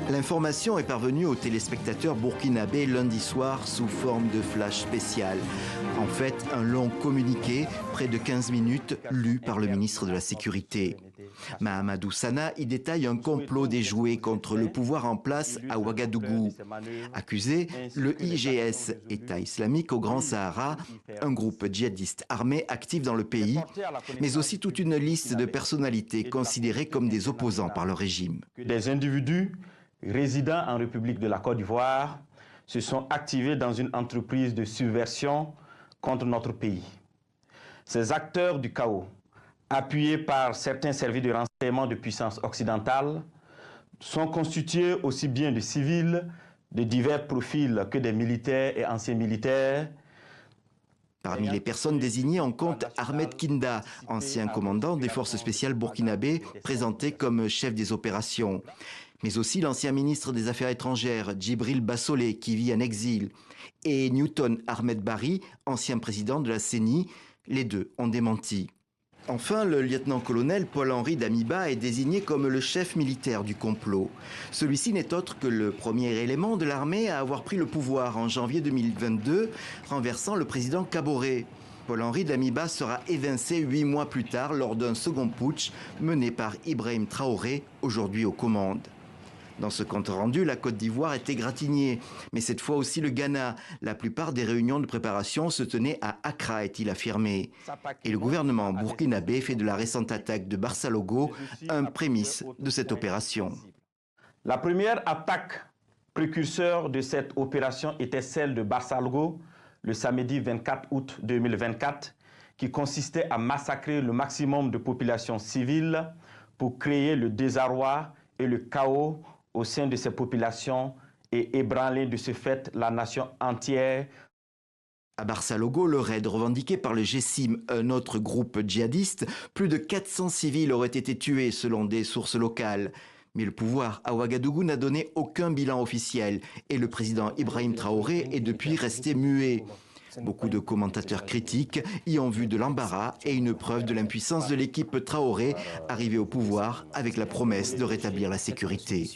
L'information est parvenue aux téléspectateurs burkinabés lundi soir sous forme de flash spécial. En fait, un long communiqué, près de 15 minutes, lu par le ministre de la Sécurité. Mahamadou Sana y détaille un complot déjoué contre le pouvoir en place à Ouagadougou. Accusé, le IGS, État islamique au Grand Sahara, un groupe djihadiste armé actif dans le pays, mais aussi toute une liste de personnalités considérées comme des opposants par le régime. Des individus résidant en République de la Côte d'Ivoire se sont activés dans une entreprise de subversion contre notre pays. Ces acteurs du chaos, appuyés par certains services de renseignement de puissance occidentale, sont constitués aussi bien de civils, de divers profils que des militaires et anciens militaires. Parmi les personnes désignées, on compte Ahmed Kinda, ancien commandant des forces spéciales burkinabées, présenté comme chef des opérations. Mais aussi l'ancien ministre des Affaires étrangères, Djibril Bassolé, qui vit en exil, et Newton Ahmed Bari, ancien président de la CENI. Les deux ont démenti. Enfin, le lieutenant-colonel Paul-Henri Damiba est désigné comme le chef militaire du complot. Celui-ci n'est autre que le premier élément de l'armée à avoir pris le pouvoir en janvier 2022, renversant le président Kaboré. Paul-Henri Damiba sera évincé 8 mois plus tard lors d'un second putsch mené par Ibrahim Traoré, aujourd'hui aux commandes. Dans ce compte-rendu, la Côte d'Ivoire est égratignée, mais cette fois aussi le Ghana. La plupart des réunions de préparation se tenaient à Accra, est-il affirmé. Et le gouvernement burkinabé fait de la récente attaque de Barsalogo un prémisse de cette opération. La première attaque précurseur de cette opération était celle de Barsalogo, le samedi 24 août 2024, qui consistait à massacrer le maximum de populations civiles pour créer le désarroi et le chaos au sein de ces populations et ébranler de ce fait la nation entière. À Barsalogo, le raid revendiqué par le GSIM, un autre groupe djihadiste, plus de 400 civils auraient été tués selon des sources locales. Mais le pouvoir à Ouagadougou n'a donné aucun bilan officiel et le président Ibrahim Traoré est depuis resté muet. Beaucoup de commentateurs critiques y ont vu de l'embarras et une preuve de l'impuissance de l'équipe Traoré arrivée au pouvoir avec la promesse de rétablir la sécurité.